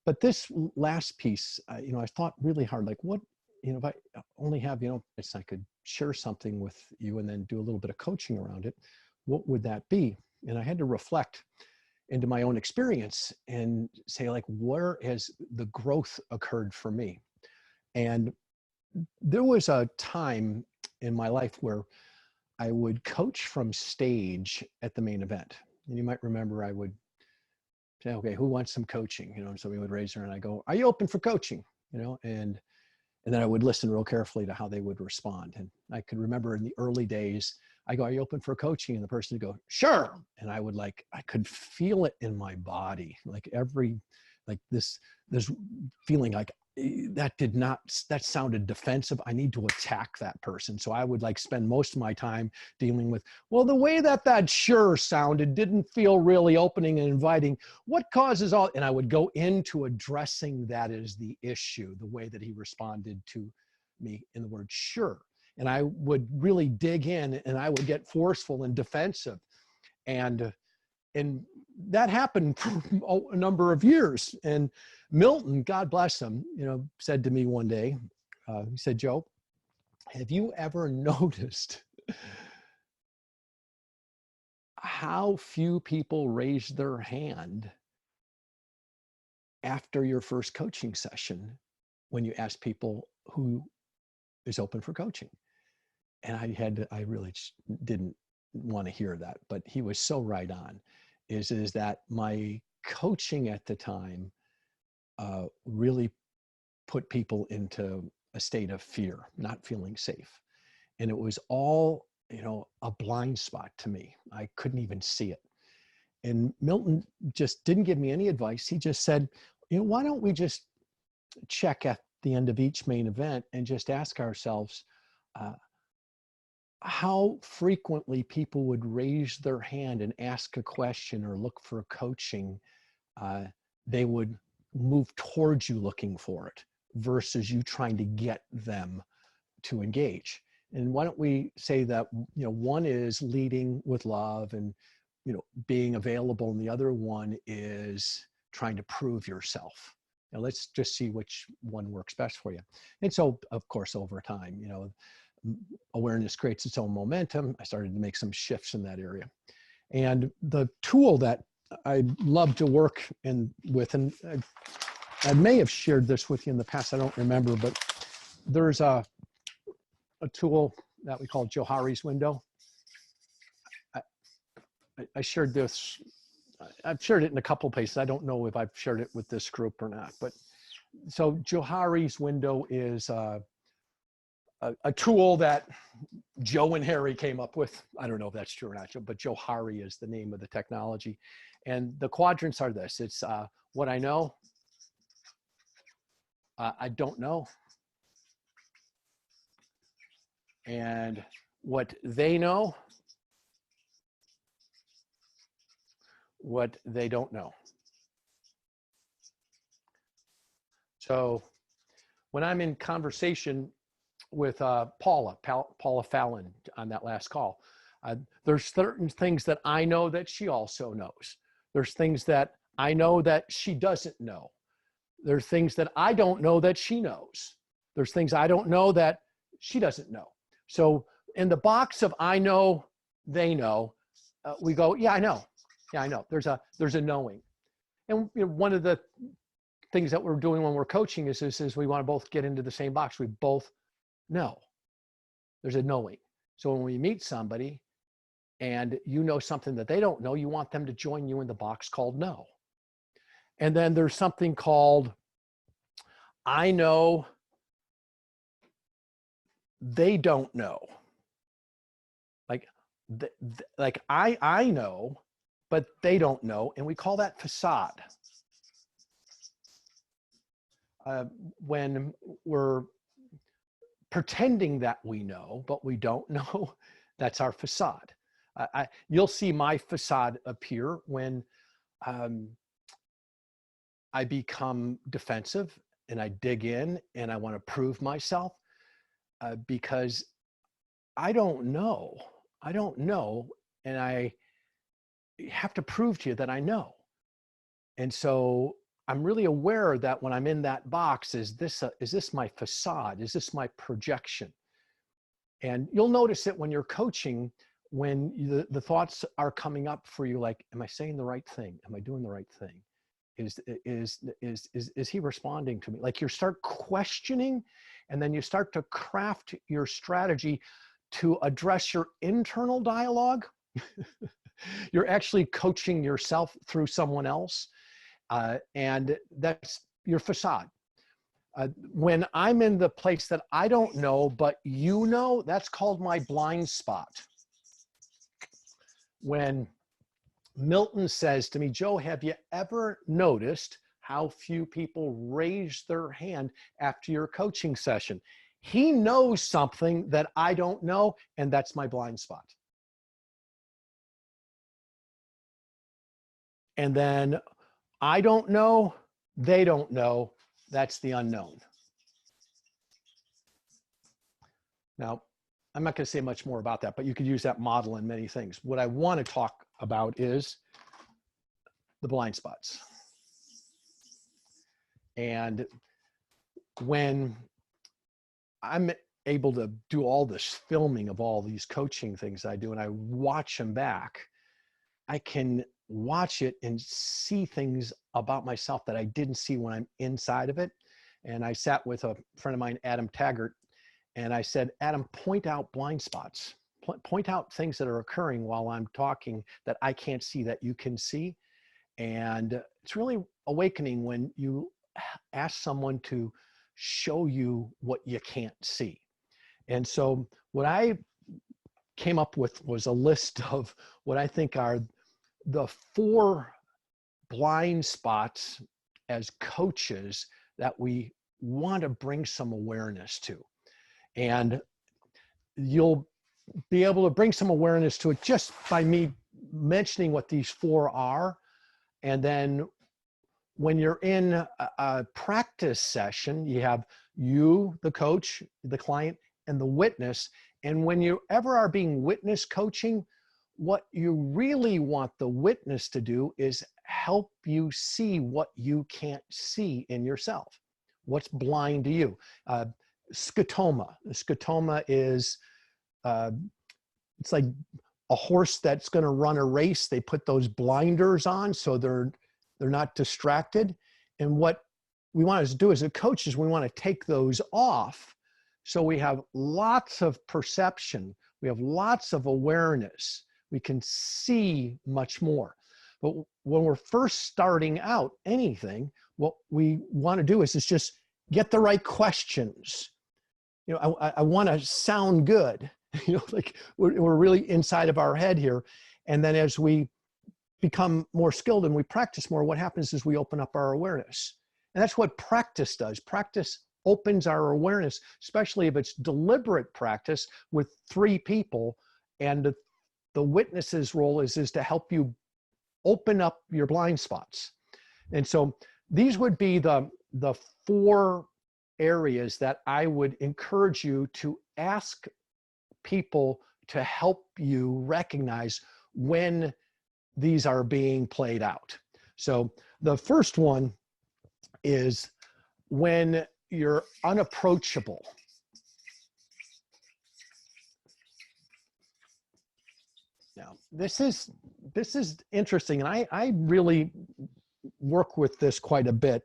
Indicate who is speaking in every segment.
Speaker 1: But this last piece, I thought really hard, like what, if I only have, it's I could share something with you and then do a little bit of coaching around it, what would that be? And I had to reflect into my own experience and say, like, where has the growth occurred for me? And there was a time in my life where I would coach from stage at the main event. And you might remember I would say, okay, who wants some coaching? And somebody would raise their hand and I go, are you open for coaching? And then I would listen real carefully to how they would respond. And I could remember in the early days, I go, are you open for coaching? And the person would go, sure. And I could feel it in my body, like this feeling like that sounded defensive. I need to attack that person. So I would spend most of my time dealing with, well, the way that sure sounded didn't feel really opening and inviting. What causes all, and I would go into addressing that as the issue, the way that he responded to me in the word sure. And I would really dig in and I would get forceful and defensive. And that happened for a number of years. And Milton, God bless him, said to me one day, he said, Joe, have you ever noticed how few people raise their hand after your first coaching session when you ask people who is open for coaching? And I really didn't want to hear that, but he was so right on, is that my coaching at the time really put people into a state of fear, not feeling safe. And it was all, a blind spot to me. I couldn't even see it. And Milton just didn't give me any advice. He just said, why don't we just check at the end of each main event and just ask ourselves, how frequently people would raise their hand and ask a question or look for coaching, they would move towards you looking for it versus you trying to get them to engage. And why don't we say that, one is leading with love and, being available, and the other one is trying to prove yourself. Now let's just see which one works best for you. And so, of course, over time, awareness creates its own momentum. I started to make some shifts in that area. And the tool that I love to work with, and I may have shared this with you in the past, I don't remember, but there's a tool that we call Johari's Window. I shared this, I've shared it in a couple of places. I don't know if I've shared it with this group or not, but so Johari's Window is a tool that Joe and Harry came up with. I don't know if that's true or not, but Johari is the name of the technology. And the quadrants are this. It's what I know, I don't know, and what they know, what they don't know. So when I'm in conversation with Paula Fallon on that last call, there's certain things that I know that she also knows. There's things that I know that she doesn't know. There's things that I don't know that she knows. There's things I don't know that she doesn't know. So in the box of I know, they know, we go, yeah, I know. Yeah, I know. There's a knowing. And one of the things that we're doing when we're coaching is we want to both get into the same box. We both know. There's a knowing. So when we meet somebody and you know something that they don't know, you want them to join you in the box called know. And then there's something called I know, they don't know. Like I know, but they don't know, and we call that facade. When we're pretending that we know, but we don't know, that's our facade. You'll see my facade appear when I become defensive and I dig in and I want to prove myself because I don't know, and I have to prove to you that I know. And so I'm really aware that when I'm in that box, is this my facade? Is this my projection? And you'll notice it when you're coaching, when the thoughts are coming up for you, like, am I saying the right thing? Am I doing the right thing? Is he responding to me? Like, you start questioning, and then you start to craft your strategy to address your internal dialogue. You're actually coaching yourself through someone else. And that's your facade. When I'm in the place that I don't know, but you know, that's called my blind spot. When Milton says to me, Joe, have you ever noticed how few people raise their hand after your coaching session? He knows something that I don't know, and that's my blind spot. And then I don't know, they don't know, that's the unknown. Now, I'm not going to say much more about that, but you could use that model in many things. What I want to talk about is the blind spots. And when I'm able to do all this filming of all these coaching things I do, and I watch them back, I can watch it and see things about myself that I didn't see when I'm inside of it. And I sat with a friend of mine, Adam Taggart, and I said, Adam, point out blind spots. Point out things that are occurring while I'm talking that I can't see that you can see. And it's really awakening when you ask someone to show you what you can't see. And so what I came up with was a list of what I think are the 4 blind spots as coaches that we want to bring some awareness to. And you'll be able to bring some awareness to it just by me mentioning what these 4 are. And then when you're in a practice session, you have you, the coach, the client, and the witness. And when you ever are being witness coaching, what you really want the witness to do is help you see what you can't see in yourself. What's blind to you? Scotoma. Scotoma is, it's like a horse that's going to run a race. They put those blinders on so they're not distracted. And what we want to do as a coach is we want to take those off so we have lots of perception. We have lots of awareness. We can see much more. But when we're first starting out anything, what we want to do is just get the right questions. You know, I want to sound good. You know, like we're really inside of our head here. And then as we become more skilled and we practice more, what happens is we open up our awareness. And that's what practice does. Practice opens our awareness, especially if it's deliberate practice with 3 people. And the witness's role is to help you open up your blind spots. And so these would be the 4 areas that I would encourage you to ask people to help you recognize when these are being played out. So the first one is when you're unapproachable. Now, this is interesting, and I really work with this quite a bit,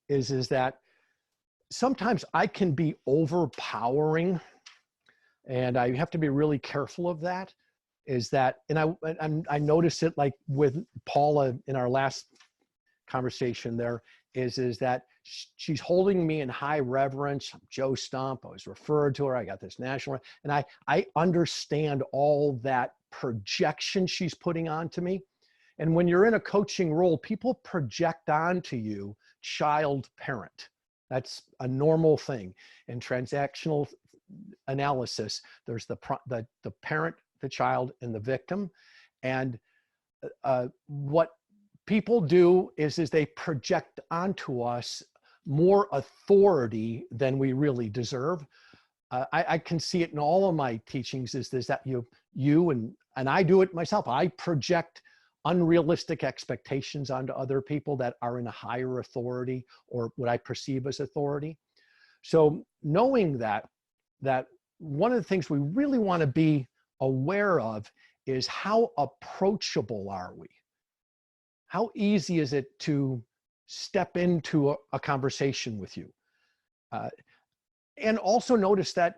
Speaker 1: is that sometimes I can be overpowering, and I have to be really careful of that, is that, and I noticed it like with Paula in our last conversation there, is that she's holding me in high reverence. I'm Joe Stump. I was referred to her. I got this national, and I understand all that projection she's putting onto me. And when you're in a coaching role, people project onto you child parent. That's a normal thing. In transactional analysis, there's the parent, the child, and the victim. And what people do is they project onto us more authority than we really deserve. I can see it in all of my teachings is that you and I do it myself. I project unrealistic expectations onto other people that are in a higher authority or what I perceive as authority. So knowing that one of the things we really want to be aware of is how approachable are we? How easy is it to step into a conversation with you? And also notice that,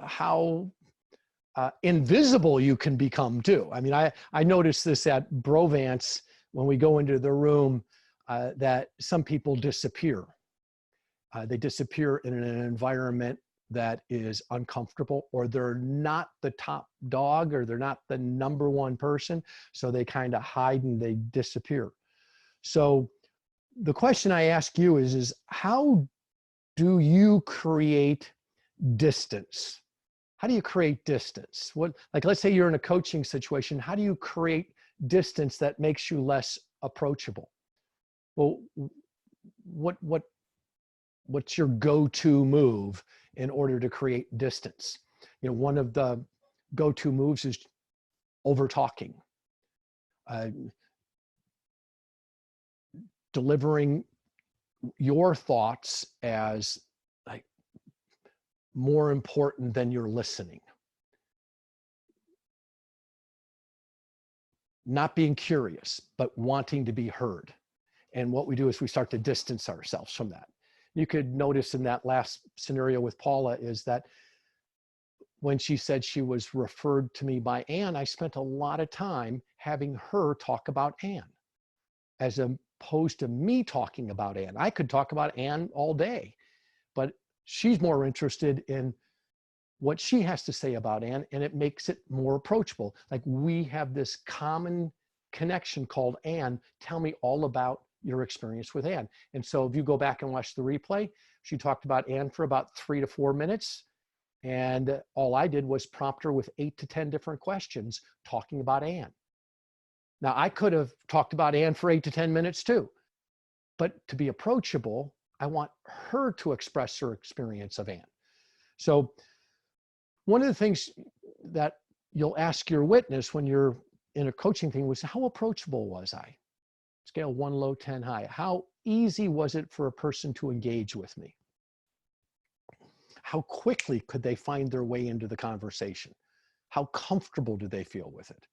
Speaker 1: how invisible you can become too. I mean, I noticed this at Brovance when we go into the room, that some people disappear. They disappear in an environment that is uncomfortable, or they're not the top dog, or they're not the number one person. So they kind of hide and they disappear. So the question I ask you is how do you create distance? How do you create distance? Like, let's say you're in a coaching situation. How do you create distance that makes you less approachable? Well, what's your go-to move in order to create distance? One of the go-to moves is over talking, delivering your thoughts as like more important than your listening, not being curious, but wanting to be heard. And what we do is we start to distance ourselves from that. You could notice in that last scenario with Paula is that when she said she was referred to me by Ann, I spent a lot of time having her talk about Ann, as opposed to me talking about Ann. I could talk about Ann all day, but she's more interested in what she has to say about Ann, and it makes it more approachable. Like, we have this common connection called Ann. Tell me all about your experience with Ann. And so if you go back and watch the replay, she talked about Ann for about 3 to 4 minutes. And all I did was prompt her with 8 to 10 different questions talking about Ann. Now, I could have talked about Ann for 8 to 10 minutes too, but to be approachable, I want her to express her experience of Ann. So one of the things that you'll ask your witness when you're in a coaching thing was, how approachable was I? Scale 1 low, 10 high. How easy was it for a person to engage with me? How quickly could they find their way into the conversation? How comfortable do they feel with it?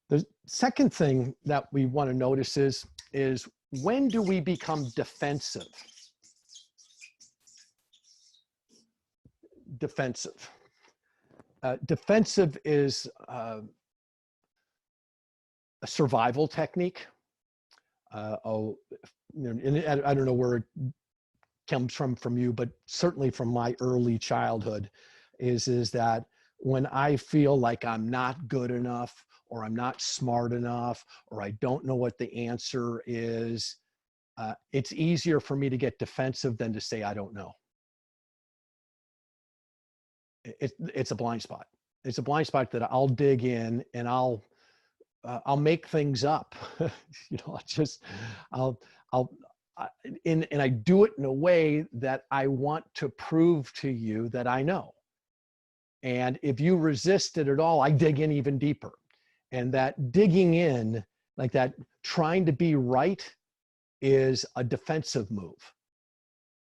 Speaker 1: The second thing that we want to notice is when do we become defensive? Defensive. Defensive is a survival technique. And I don't know where it comes from you, but certainly from my early childhood, is that when I feel like I'm not good enough, or I'm not smart enough, or I don't know what the answer is, it's easier for me to get defensive than to say I don't know. It's a blind spot. It's a blind spot that I'll dig in and I'll make things up. And I do it in a way that I want to prove to you that I know. And if you resist it at all, I dig in even deeper. And that digging in, like that, trying to be right, is a defensive move.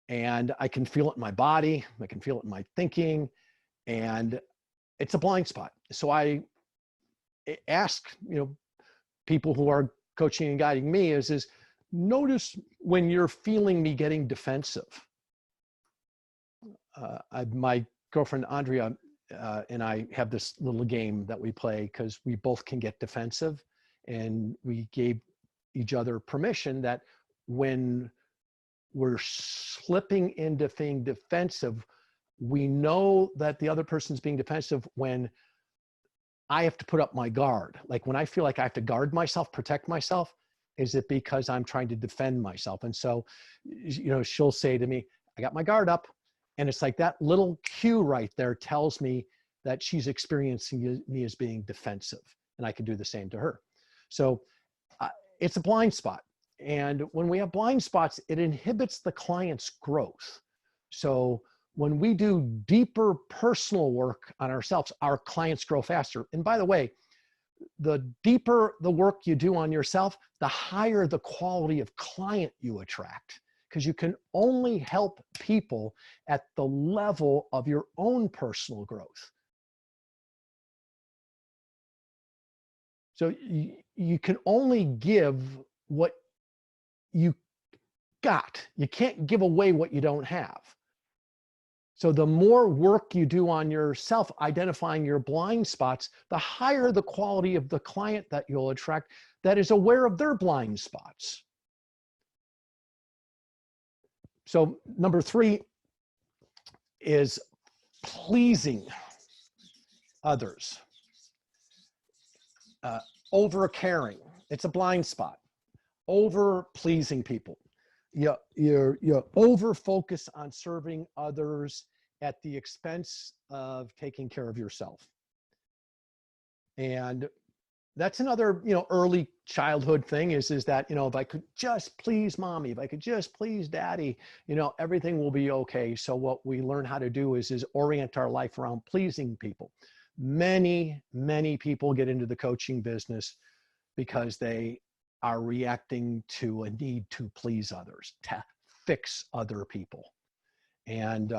Speaker 1: And I can feel it in my body. I can feel it in my thinking. And it's a blind spot. So I ask, people who are coaching and guiding me is notice when you're feeling me getting defensive. My girlfriend, Andrea, and I have this little game that we play because we both can get defensive, and we gave each other permission that when we're slipping into being defensive, we know that the other person's being defensive when I have to put up my guard. Like when I feel like I have to guard myself, protect myself, is it because I'm trying to defend myself? And so, she'll say to me, I got my guard up. And it's like that little cue right there tells me that she's experiencing me as being defensive. And I can do the same to her. So it's a blind spot. And when we have blind spots, it inhibits the client's growth. So when we do deeper personal work on ourselves, our clients grow faster. And by the way, the deeper the work you do on yourself, the higher the quality of client you attract, because you can only help people at the level of your own personal growth. So you can only give what you got. You can't give away what you don't have. So the more work you do on yourself, identifying your blind spots, the higher the quality of the client that you'll attract that is aware of their blind spots. So number 3 is pleasing others. Over caring. It's a blind spot. Over pleasing people. You over focus on serving others at the expense of taking care of yourself. And that's another, early childhood thing is that, if I could just please mommy, if I could just please daddy, everything will be okay. So what we learn how to do is orient our life around pleasing people. Many, many people get into the coaching business because they are reacting to a need to please others, to fix other people. And,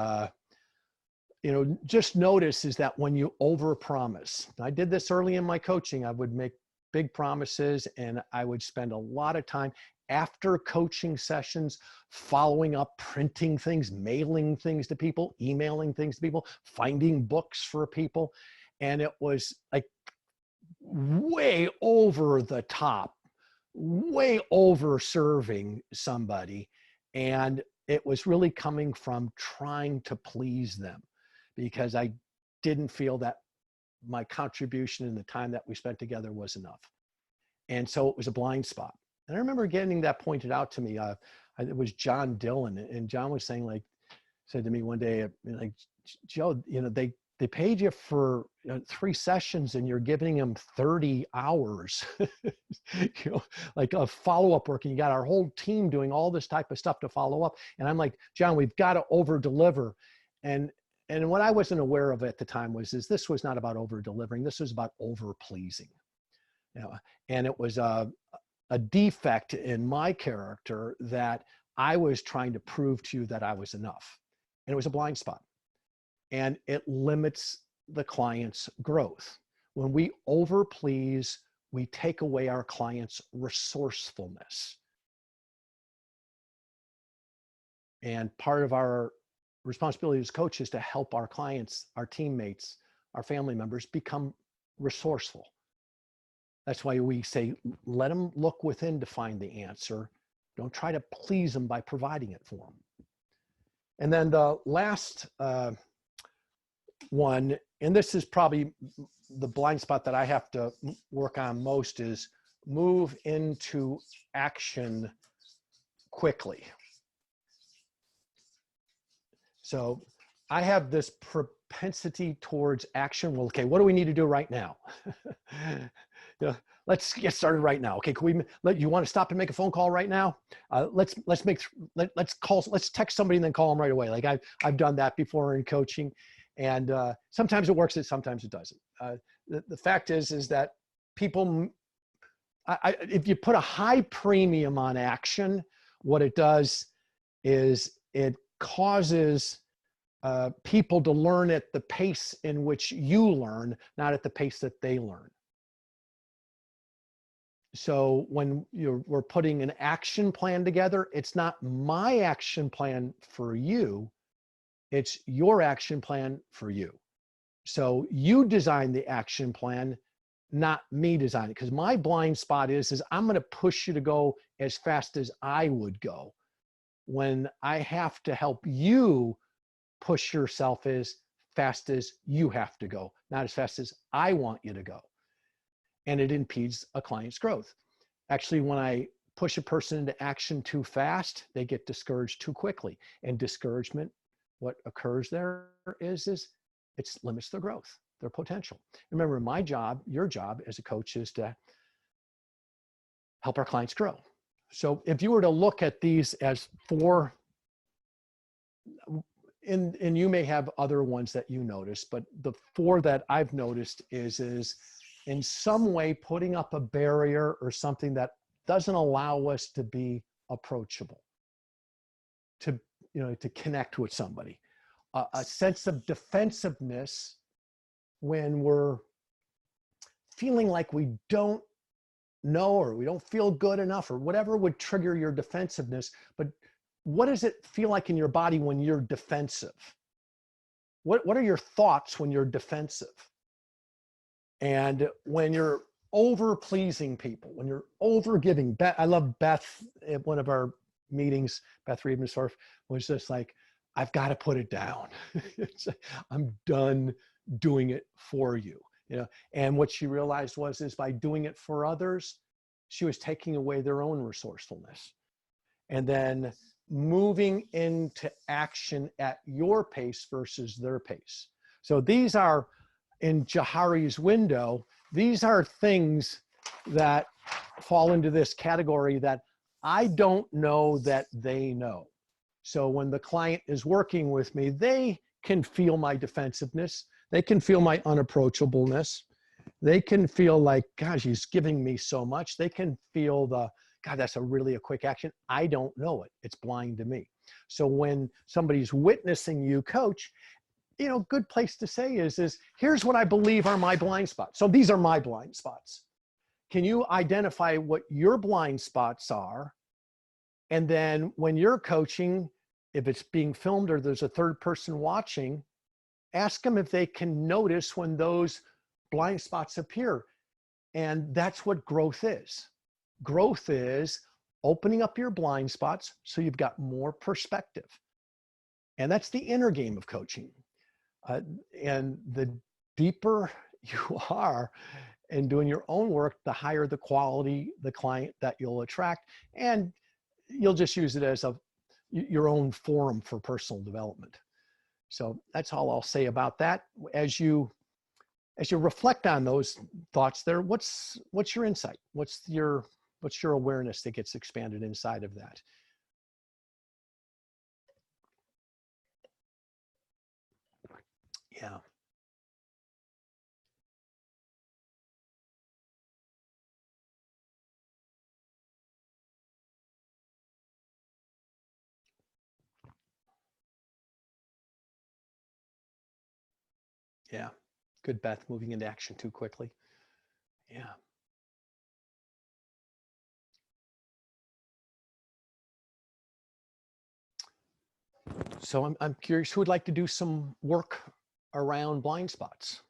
Speaker 1: just notice is that when you overpromise, I did this early in my coaching, I would make big promises and I would spend a lot of time after coaching sessions, following up, printing things, mailing things to people, emailing things to people, finding books for people. And it was like way over the top, way over serving somebody. And it was really coming from trying to please them because I didn't feel that my contribution and the time that we spent together was enough. And so it was a blind spot. And I remember getting that pointed out to me. It was John Dillon, and John was saying, said to me one day, Joe, they paid you for 3 sessions and you're giving them 30 hours, like a follow-up work. And you got our whole team doing all this type of stuff to follow up. And I'm like, John, we've got to over deliver. And what I wasn't aware of at the time was this was not about over delivering. This was about over pleasing. And it was a defect in my character that I was trying to prove to you that I was enough. And it was a blind spot. And it limits the client's growth. When we overplease, we take away our client's resourcefulness. And part of our responsibility as coaches is to help our clients, our teammates, our family members become resourceful. That's why we say, let them look within to find the answer. Don't try to please them by providing it for them. And then the last one, and this is probably the blind spot that I have to work on most, is move into action quickly. So I have this propensity towards action. Well, okay, what do we need to do right now? Let's get started right now. Okay, can you want to stop and make a phone call right now? Let's text somebody and then call them right away. Like I've done that before in coaching, and sometimes it works and sometimes it doesn't. The fact is that people, if you put a high premium on action, what it does is it causes people to learn at the pace in which you learn, not at the pace that they learn. So when we're putting an action plan together, it's not my action plan for you, it's your action plan for you. So you design the action plan, not me design it, because my blind spot is I'm going to push you to go as fast as I would go, when I have to help you push yourself as fast as you have to go, not as fast as I want you to go. And it impedes a client's growth. Actually, when I push a person into action too fast, they get discouraged too quickly. And discouragement, what occurs there is it limits their growth, their potential. Remember, my job, your job as a coach is to help our clients grow. So if you were to look at these as 4, and you may have other ones that you notice, but the 4 that I've noticed is in some way putting up a barrier or something that doesn't allow us to be approachable, to, to connect with somebody. A sense of defensiveness when we're feeling like we don't know, or we don't feel good enough, or whatever would trigger your defensiveness. But what does it feel like in your body when you're defensive? What are your thoughts when you're defensive? And when you're over pleasing people, when you're over giving. I love Beth at one of our meetings. Beth Riebensdorf was just like, I've got to put it down. I'm done doing it for you. And what she realized is by doing it for others, she was taking away their own resourcefulness. And then moving into action at your pace versus their pace. So these are, in Johari's window, these are things that fall into this category that I don't know that they know. So when the client is working with me, they can feel my defensiveness. They can feel my unapproachableness. They can feel like, gosh, he's giving me so much. They can feel God, that's a quick action. I don't know it. It's blind to me. So when somebody's witnessing you coach, good place to say is here's what I believe are my blind spots. So these are my blind spots. Can you identify what your blind spots are? And then when you're coaching, if it's being filmed or there's a third person watching, ask them if they can notice when those blind spots appear. And that's what growth is. Growth is opening up your blind spots so you've got more perspective. And that's the inner game of coaching. And the deeper you are in doing your own work, the higher the quality, the client that you'll attract. And you'll just use it as your own forum for personal development. So that's all I'll say about that. As you reflect on those thoughts there, what's your insight? What's your awareness that gets expanded inside of that? Yeah. Yeah. Good, Beth, moving into action too quickly. Yeah. So I'm curious, who would like to do some work around blind spots?